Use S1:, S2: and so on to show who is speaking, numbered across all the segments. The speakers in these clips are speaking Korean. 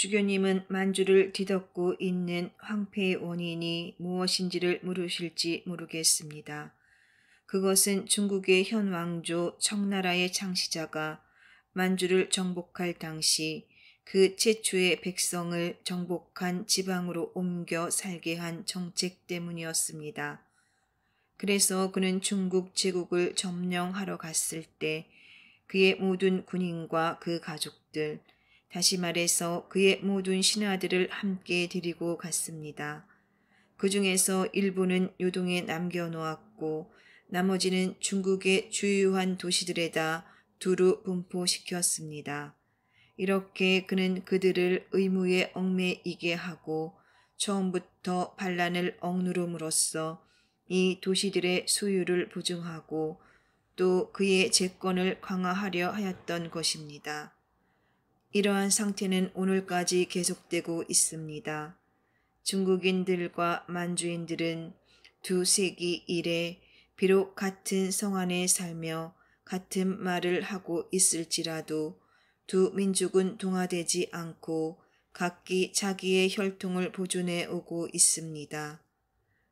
S1: 주교님은 만주를 뒤덮고 있는 황폐의 원인이 무엇인지를 물으실지 모르겠습니다. 그것은 중국의 현 왕조 청나라의 창시자가 만주를 정복할 당시 그 최초의 백성을 정복한 지방으로 옮겨 살게 한 정책 때문이었습니다. 그래서 그는 중국 제국을 점령하러 갔을 때 그의 모든 군인과 그 가족들, 다시 말해서 그의 모든 신하들을 함께 데리고 갔습니다. 그 중에서 일부는 요동에 남겨놓았고 나머지는 중국의 주요한 도시들에다 두루 분포시켰습니다. 이렇게 그는 그들을 의무에 얽매이게 하고 처음부터 반란을 억누름으로써 이 도시들의 소유를 보증하고 또 그의 재권을 강화하려 하였던 것입니다. 이러한 상태는 오늘까지 계속되고 있습니다. 중국인들과 만주인들은 두 세기 이래 비록 같은 성 안에 살며 같은 말을 하고 있을지라도 두 민족은 동화되지 않고 각기 자기의 혈통을 보존해 오고 있습니다.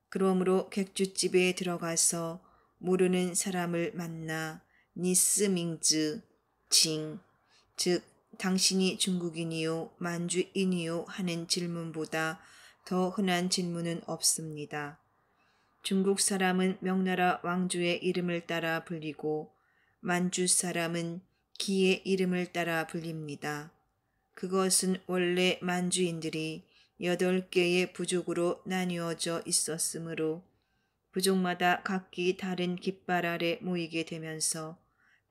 S1: 그러므로 객주집에 들어가서 모르는 사람을 만나 니스밍즈 징, 즉 당신이 중국인이요 만주인이요 하는 질문보다 더 흔한 질문은 없습니다. 중국 사람은 명나라 왕조의 이름을 따라 불리고 만주 사람은 기의 이름을 따라 불립니다. 그것은 원래 만주인들이 8개의 부족으로 나뉘어져 있었으므로 부족마다 각기 다른 깃발 아래 모이게 되면서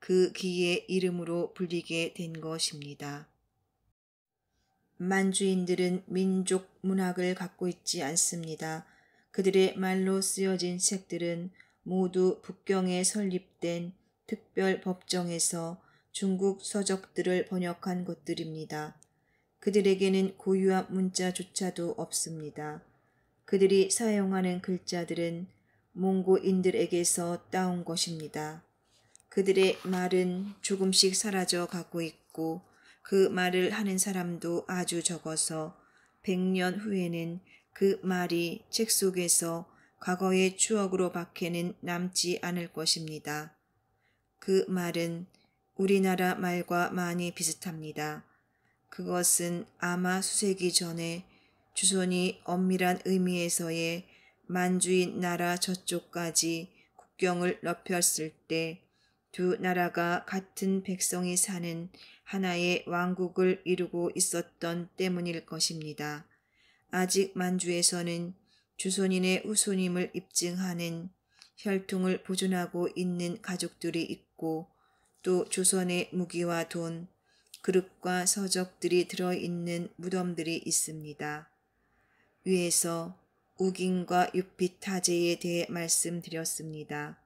S1: 그 기의 이름으로 불리게 된 것입니다. 만주인들은 민족 문학을 갖고 있지 않습니다. 그들의 말로 쓰여진 책들은 모두 북경에 설립된 특별 법정에서 중국 서적들을 번역한 것들입니다. 그들에게는 고유한 문자조차도 없습니다. 그들이 사용하는 글자들은 몽고인들에게서 따온 것입니다. 그들의 말은 조금씩 사라져 가고 있고 그 말을 하는 사람도 아주 적어서 100년 후에는 그 말이 책 속에서 과거의 추억으로 밖에는 남지 않을 것입니다. 그 말은 우리나라 말과 많이 비슷합니다. 그것은 아마 수세기 전에 주손이 엄밀한 의미에서의 만주인 나라 저쪽까지 국경을 넓혔을 때 두 나라가 같은 백성이 사는 하나의 왕국을 이루고 있었던 때문일 것입니다. 아직 만주에서는 주손인의 후손임을 입증하는 혈통을 보존하고 있는 가족들이 있고 또 조선의 무기와 돈, 그릇과 서적들이 들어있는 무덤들이 있습니다. 위에서 우긴과 유피타제에 대해 말씀드렸습니다.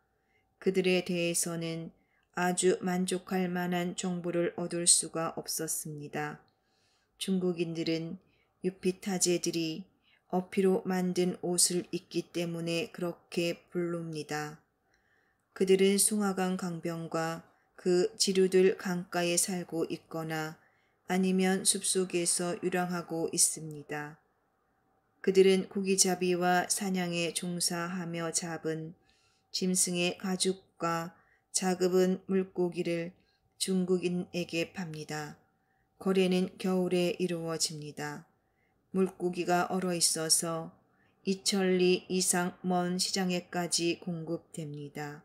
S1: 그들에 대해서는 아주 만족할 만한 정보를 얻을 수가 없었습니다. 중국인들은 유피타제들이 어피로 만든 옷을 입기 때문에 그렇게 부릅니다. 그들은 숭화강 강변과 그 지류들 강가에 살고 있거나 아니면 숲속에서 유랑하고 있습니다. 그들은 고기잡이와 사냥에 종사하며 잡은 짐승의 가죽과 자급은 물고기를 중국인에게 팝니다. 거래는 겨울에 이루어집니다. 물고기가 얼어 있어서 2천리 이상 먼 시장에까지 공급됩니다.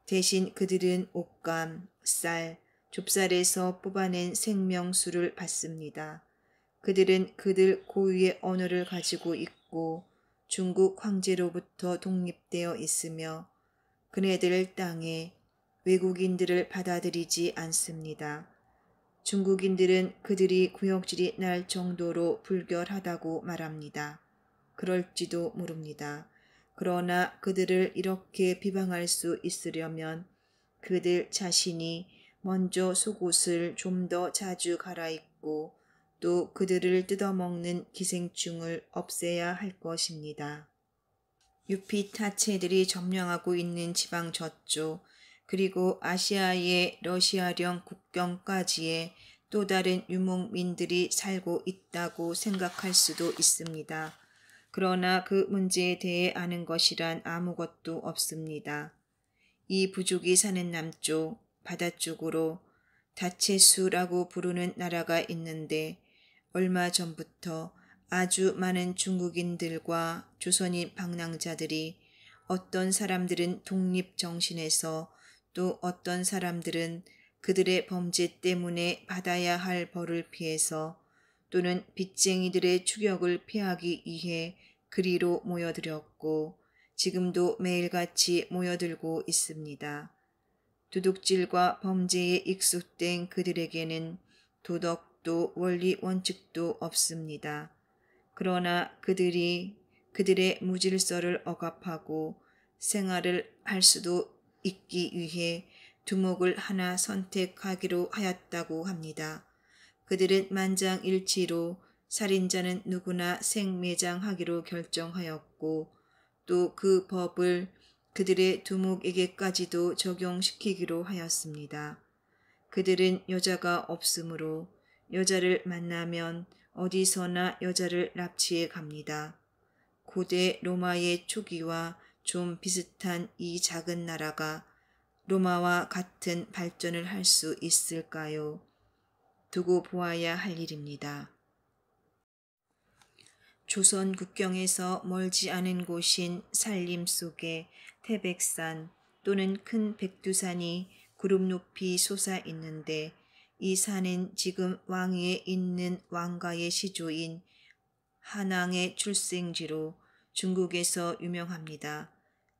S1: 대신 그들은 옷감, 쌀, 좁쌀에서 뽑아낸 생명수를 받습니다. 그들은 그들 고유의 언어를 가지고 있고 중국 황제로부터 독립되어 있으며 그네들 땅에 외국인들을 받아들이지 않습니다. 중국인들은 그들이 구역질이 날 정도로 불결하다고 말합니다. 그럴지도 모릅니다. 그러나 그들을 이렇게 비방할 수 있으려면 그들 자신이 먼저 속옷을 좀 더 자주 갈아입고 또 그들을 뜯어먹는 기생충을 없애야 할 것입니다. 유피타체들이 점령하고 있는 지방 저쪽 그리고 아시아의 러시아령 국경까지의 또 다른 유목민들이 살고 있다고 생각할 수도 있습니다. 그러나 그 문제에 대해 아는 것이란 아무것도 없습니다. 이 부족이 사는 남쪽, 바다 쪽으로 다체수라고 부르는 나라가 있는데 얼마 전부터 아주 많은 중국인들과 조선인 방랑자들이 어떤 사람들은 독립정신에서 또 어떤 사람들은 그들의 범죄 때문에 받아야 할 벌을 피해서 또는 빚쟁이들의 추격을 피하기 위해 그리로 모여들었고 지금도 매일같이 모여들고 있습니다. 도둑질과 범죄에 익숙된 그들에게는 도덕도 원리 원칙도 없습니다. 그러나 그들이 그들의 무질서를 억압하고 생활을 할 수도 있기 위해 두목을 하나 선택하기로 하였다고 합니다. 그들은 만장일치로 살인자는 누구나 생매장하기로 결정하였고 또 그 법을 그들의 두목에게까지도 적용시키기로 하였습니다. 그들은 여자가 없으므로 여자를 만나면 어디서나 여자를 납치해 갑니다. 고대 로마의 초기와 좀 비슷한 이 작은 나라가 로마와 같은 발전을 할 수 있을까요? 두고 보아야 할 일입니다. 조선 국경에서 멀지 않은 곳인 산림 속에 태백산 또는 큰 백두산이 구름 높이 솟아 있는데 이 산은 지금 왕위에 있는 왕가의 시조인 한왕의 출생지로 중국에서 유명합니다.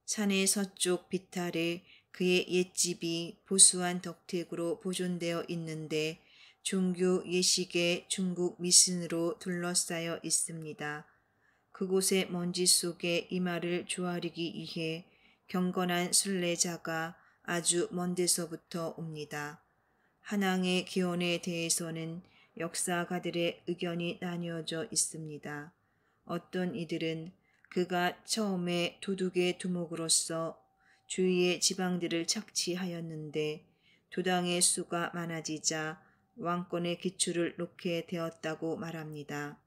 S1: 산의 서쪽 비탈에 그의 옛집이 보수한 덕택으로 보존되어 있는데 종교 예식의 중국 미신으로 둘러싸여 있습니다. 그곳의 먼지 속에 이마를 조아리기 위해 경건한 순례자가 아주 먼 데서부터 옵니다. 한왕의 기원에 대해서는 역사가들의 의견이 나뉘어져 있습니다. 어떤 이들은 그가 처음에 도둑의 두목으로서 주위의 지방들을 착취하였는데 도당의 수가 많아지자 왕권의 기초를 놓게 되었다고 말합니다.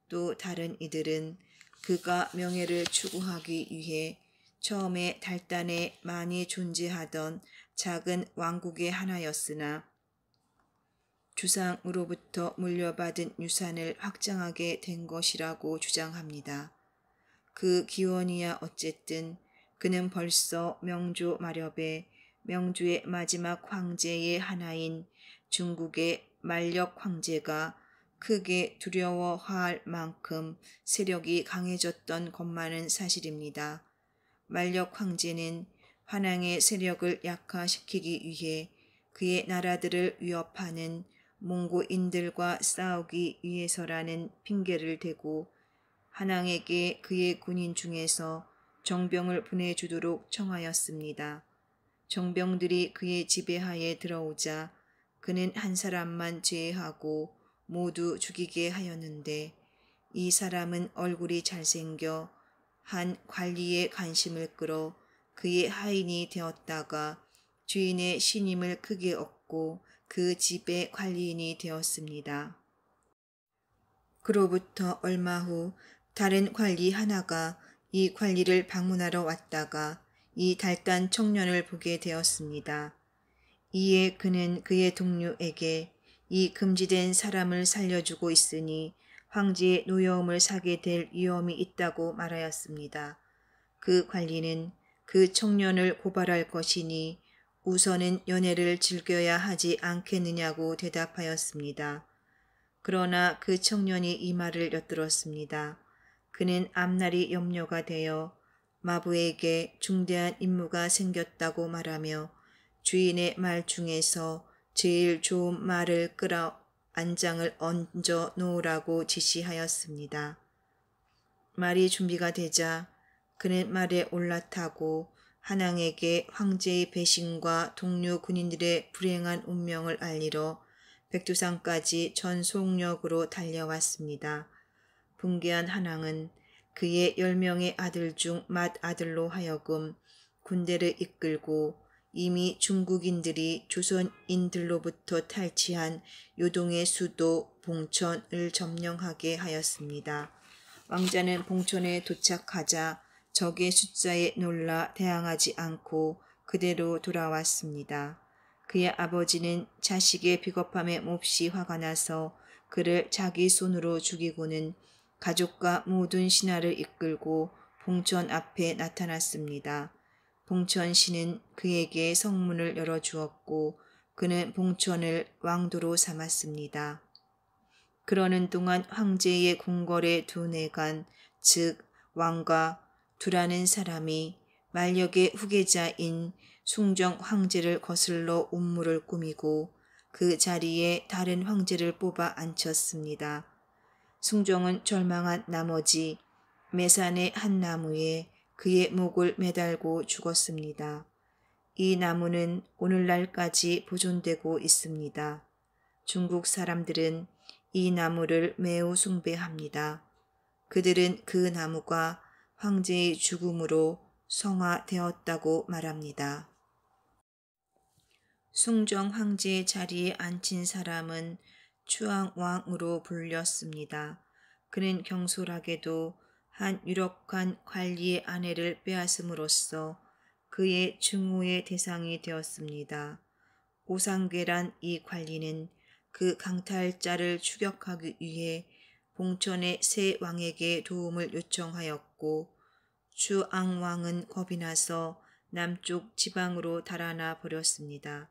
S1: 또 다른 이들은 그가 명예를 추구하기 위해 처음에 달단에 많이 존재하던 작은 왕국의 하나였으나 주상으로부터 물려받은 유산을 확장하게 된 것이라고 주장합니다. 그 기원이야 어쨌든 그는 벌써 명조 마렵에 명조의 마지막 황제의 하나인 중국의 만력 황제가 크게 두려워할 만큼 세력이 강해졌던 것만은 사실입니다. 만력 황제는 환왕의 세력을 약화시키기 위해 그의 나라들을 위협하는 몽고인들과 싸우기 위해서라는 핑계를 대고 한왕에게 그의 군인 중에서 정병을 보내주도록 청하였습니다. 정병들이 그의 지배하에 들어오자 그는 한 사람만 제외하고 모두 죽이게 하였는데 이 사람은 얼굴이 잘생겨 한 관리의 관심을 끌어 그의 하인이 되었다가 주인의 신임을 크게 얻고 그 집의 관리인이 되었습니다. 그로부터 얼마 후 다른 관리 하나가 이 관리를 방문하러 왔다가 이 달단 청년을 보게 되었습니다. 이에 그는 그의 동료에게 이 금지된 사람을 살려주고 있으니 황제의 노여움을 사게 될 위험이 있다고 말하였습니다. 그 관리는 그 청년을 고발할 것이니 우선은 연애를 즐겨야 하지 않겠느냐고 대답하였습니다. 그러나 그 청년이 이 말을 엿들었습니다. 그는 앞날이 염려가 되어 마부에게 중대한 임무가 생겼다고 말하며 주인의 말 중에서 제일 좋은 말을 끌어 안장을 얹어 놓으라고 지시하였습니다. 말이 준비가 되자 그는 말에 올라타고 한왕에게 황제의 배신과 동료 군인들의 불행한 운명을 알리러 백두산까지 전속력으로 달려왔습니다. 붕괴한 한왕은 그의 10명의 아들 중 맏아들로 하여금 군대를 이끌고 이미 중국인들이 조선인들로부터 탈취한 요동의 수도 봉천을 점령하게 하였습니다. 왕자는 봉천에 도착하자 적의 숫자에 놀라 대항하지 않고 그대로 돌아왔습니다. 그의 아버지는 자식의 비겁함에 몹시 화가 나서 그를 자기 손으로 죽이고는 가족과 모든 신하를 이끌고 봉천 앞에 나타났습니다. 봉천시는 그에게 성문을 열어주었고 그는 봉천을 왕도로 삼았습니다. 그러는 동안 황제의 궁궐의 두 내관, 즉 왕과 두라는 사람이 만력의 후계자인 숭정 황제를 거슬러 운무를 꾸미고 그 자리에 다른 황제를 뽑아 앉혔습니다. 숭정은 절망한 나머지 매산의 한 나무에 그의 목을 매달고 죽었습니다. 이 나무는 오늘날까지 보존되고 있습니다. 중국 사람들은 이 나무를 매우 숭배합니다. 그들은 그 나무가 황제의 죽음으로 성화되었다고 말합니다. 숭정 황제의 자리에 앉힌 사람은 추앙왕으로 불렸습니다. 그는 경솔하게도 한 유력한 관리의 아내를 빼앗음으로써 그의 증오의 대상이 되었습니다. 오상괴란 이 관리는 그 강탈자를 추격하기 위해 봉천의 새 왕에게 도움을 요청하였고 추앙왕은 겁이 나서 남쪽 지방으로 달아나 버렸습니다.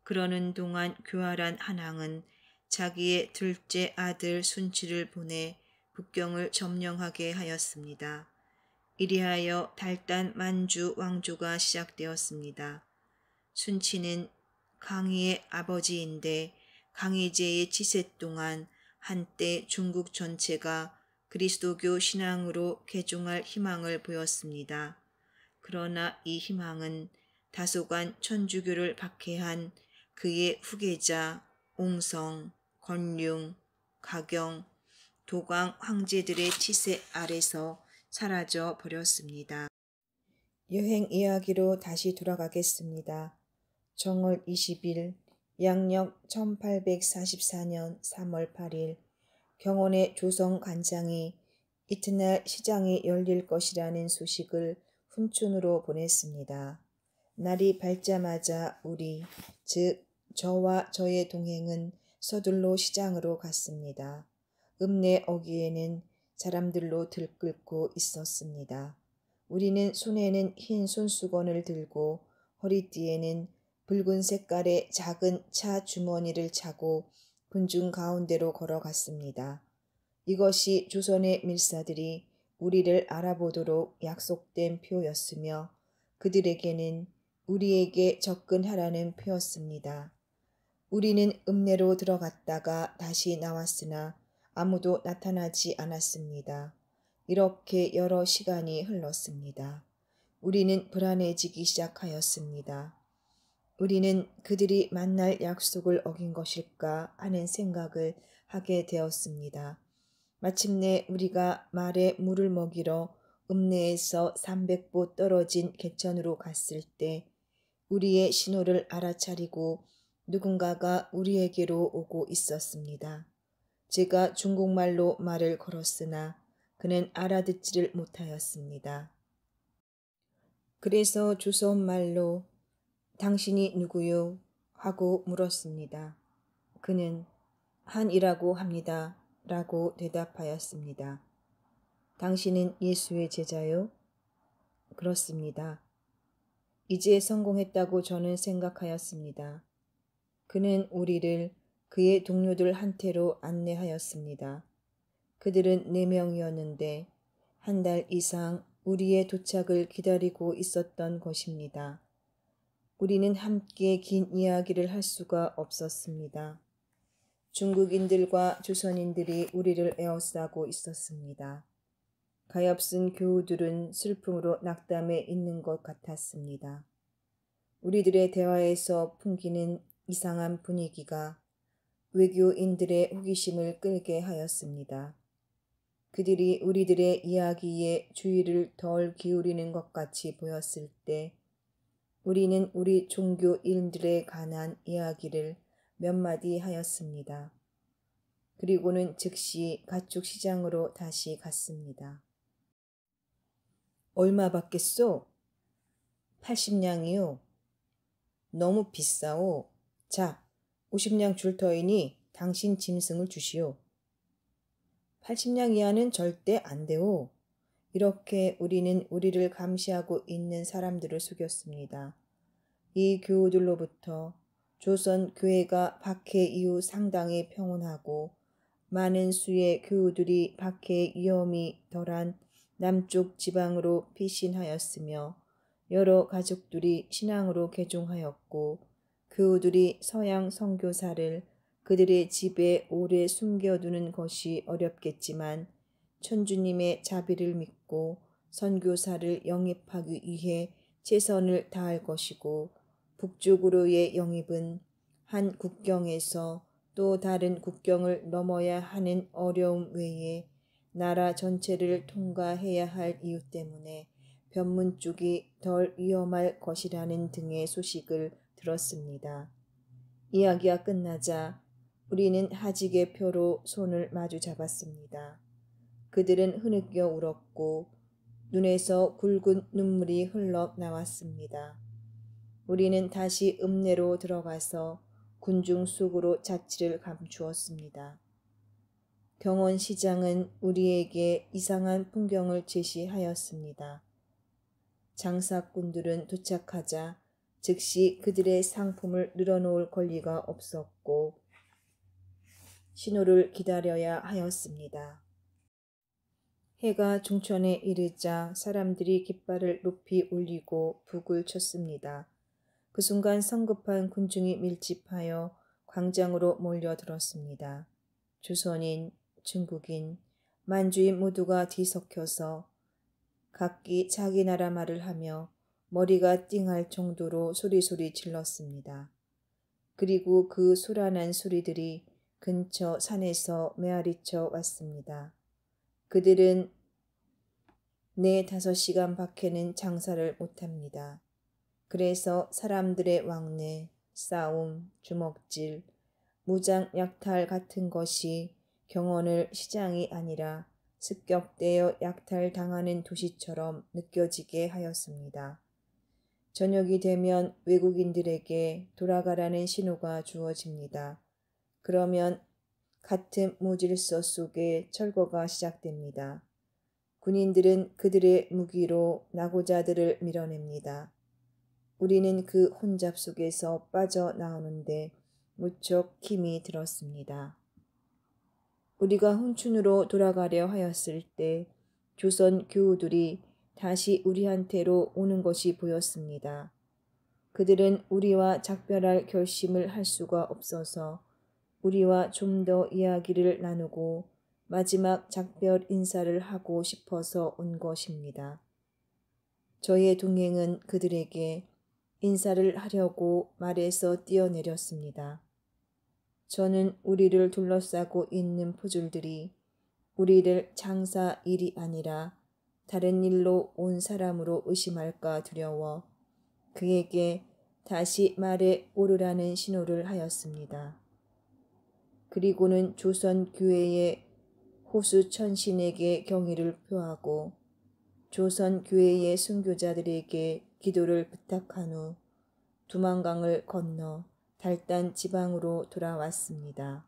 S1: 그러는 동안 교활한 한왕은 자기의 둘째 아들 순치를 보내 북경을 점령하게 하였습니다. 이리하여 달단 만주 왕조가 시작되었습니다. 순치는 강희의 아버지인데 강희제의 치세 동안 한때 중국 전체가 그리스도교 신앙으로 개종할 희망을 보였습니다. 그러나 이 희망은 다소간 천주교를 박해한 그의 후계자 옹성, 건륭, 가경, 도광 황제들의 치세 아래서 사라져 버렸습니다. 여행 이야기로 다시 돌아가겠습니다. 정월 20일 양력 1844년 3월 8일 경원의 조성 관장이 이튿날 시장이 열릴 것이라는 소식을 훈춘으로 보냈습니다. 날이 밝자마자 우리, 즉 저와 저의 동행은 서둘러 시장으로 갔습니다. 읍내 어귀에는 사람들로 들끓고 있었습니다. 우리는 손에는 흰 손수건을 들고 허리띠에는 붉은 색깔의 작은 차 주머니를 차고 군중 가운데로 걸어갔습니다. 이것이 조선의 밀사들이 우리를 알아보도록 약속된 표였으며 그들에게는 우리에게 접근하라는 표였습니다. 우리는 읍내로 들어갔다가 다시 나왔으나 아무도 나타나지 않았습니다. 이렇게 여러 시간이 흘렀습니다. 우리는 불안해지기 시작하였습니다. 우리는 그들이 만날 약속을 어긴 것일까 하는 생각을 하게 되었습니다. 마침내 우리가 말에 물을 먹이러 읍내에서 300보 떨어진 개천으로 갔을 때 우리의 신호를 알아차리고 누군가가 우리에게로 오고 있었습니다. 제가 중국말로 말을 걸었으나 그는 알아듣지를 못하였습니다. 그래서 조선말로 당신이 누구요? 하고 물었습니다. 그는 한이라고 합니다. 라고 대답하였습니다. 당신은 예수의 제자요? 그렇습니다. 이제 성공했다고 저는 생각하였습니다. 그는 우리를 그의 동료들 한테로 안내하였습니다. 그들은 4명이었는데 한 달 이상 우리의 도착을 기다리고 있었던 것입니다. 우리는 함께 긴 이야기를 할 수가 없었습니다. 중국인들과 조선인들이 우리를 에워싸고 있었습니다. 가엾은 교우들은 슬픔으로 낙담해 있는 것 같았습니다. 우리들의 대화에서 풍기는 이상한 분위기가 외교인들의 호기심을 끌게 하였습니다. 그들이 우리들의 이야기에 주의를 덜 기울이는 것 같이 보였을 때 우리는 우리 종교 일들에 관한 이야기를 몇 마디 하였습니다. 그리고는 즉시 가축 시장으로 다시 갔습니다. 얼마 받겠소? 80냥이요. 너무 비싸오. 자, 50냥 줄 터이니 당신 짐승을 주시오. 80냥 이하는 절대 안 돼오. 이렇게 우리는 우리를 감시하고 있는 사람들을 속였습니다. 이 교우들로부터 조선 교회가 박해 이후 상당히 평온하고 많은 수의 교우들이 박해의 위험이 덜한 남쪽 지방으로 피신하였으며 여러 가족들이 신앙으로 개종하였고 교우들이 서양 선교사를 그들의 집에 오래 숨겨두는 것이 어렵겠지만 천주님의 자비를 믿고 선교사를 영입하기 위해 최선을 다할 것이고 북쪽으로의 영입은 한 국경에서 또 다른 국경을 넘어야 하는 어려움 외에 나라 전체를 통과해야 할 이유 때문에 변문 쪽이 덜 위험할 것이라는 등의 소식을 들었습니다. 이야기가 끝나자 우리는 하직의 표로 손을 마주 잡았습니다. 그들은 흐느껴 울었고 눈에서 굵은 눈물이 흘러 나왔습니다. 우리는 다시 읍내로 들어가서 군중 속으로 자취를 감추었습니다. 경원시장은 우리에게 이상한 풍경을 제시하였습니다. 장사꾼들은 도착하자 즉시 그들의 상품을 늘어놓을 권리가 없었고 신호를 기다려야 하였습니다. 해가 중천에 이르자 사람들이 깃발을 높이 올리고 북을 쳤습니다. 그 순간 성급한 군중이 밀집하여 광장으로 몰려들었습니다. 조선인, 중국인, 만주인 모두가 뒤섞여서 각기 자기 나라 말을 하며 머리가 띵할 정도로 소리소리 질렀습니다. 그리고 그 소란한 소리들이 근처 산에서 메아리쳐 왔습니다. 그들은 4-5시간 밖에는 장사를 못합니다. 그래서 사람들의 왕래, 싸움, 주먹질, 무장 약탈 같은 것이 경원을 시장이 아니라 습격되어 약탈당하는 도시처럼 느껴지게 하였습니다. 저녁이 되면 외국인들에게 돌아가라는 신호가 주어집니다. 그러면 같은 무질서 속에 철거가 시작됩니다. 군인들은 그들의 무기로 낙오자들을 밀어냅니다. 우리는 그 혼잡 속에서 빠져나오는데 무척 힘이 들었습니다. 우리가 훈춘으로 돌아가려 하였을 때 조선 교우들이 다시 우리한테로 오는 것이 보였습니다. 그들은 우리와 작별할 결심을 할 수가 없어서 우리와 좀 더 이야기를 나누고 마지막 작별 인사를 하고 싶어서 온 것입니다. 저의 동행은 그들에게 인사를 하려고 말에서 뛰어내렸습니다. 저는 우리를 둘러싸고 있는 포졸들이 우리를 장사 일이 아니라 다른 일로 온 사람으로 의심할까 두려워 그에게 다시 말에 오르라는 신호를 하였습니다. 그리고는 조선 교회의 호수천신에게 경의를 표하고 조선 교회의 순교자들에게 기도를 부탁한 후 두만강을 건너 달단 지방으로 돌아왔습니다.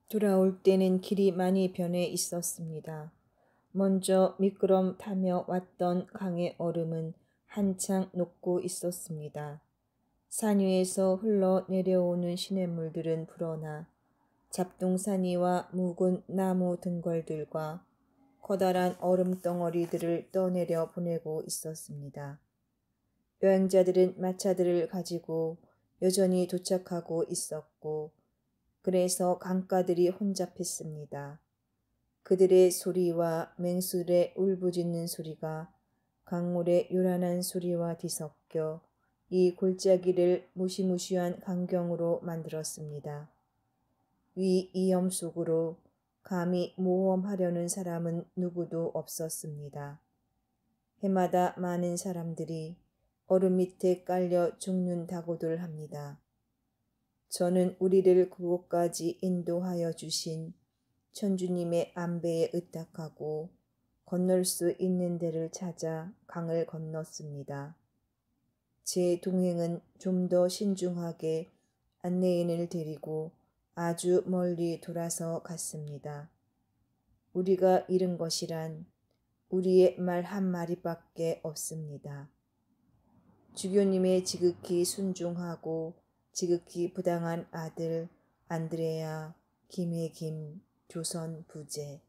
S1: 돌아올 때는 길이 많이 변해 있었습니다. 먼저 미끄럼 타며 왔던 강의 얼음은 한창 녹고 있었습니다. 산 위에서 흘러내려오는 시냇물들은 불어나 잡동사니와 묵은 나무 등걸들과 커다란 얼음덩어리들을 떠내려 보내고 있었습니다. 여행자들은 마차들을 가지고 여전히 도착하고 있었고 그래서 강가들이 혼잡했습니다. 그들의 소리와 맹수의 울부짖는 소리가 강물의 요란한 소리와 뒤섞여 이 골짜기를 무시무시한 광경으로 만들었습니다. 위 이염 속으로 감히 모험하려는 사람은 누구도 없었습니다. 해마다 많은 사람들이 얼음 밑에 깔려 죽는다고들 합니다. 저는 우리를 그곳까지 인도하여 주신 천주님의 안배에 의탁하고 건널 수 있는 데를 찾아 강을 건넜습니다. 제 동행은 좀 더 신중하게 안내인을 데리고 아주 멀리 돌아서 갔습니다. 우리가 잃은 것이란 우리의 말 한마디밖에 없습니다. 주교님의 지극히 순종하고 지극히 부당한 아들 안드레아 김의 김 조선 부제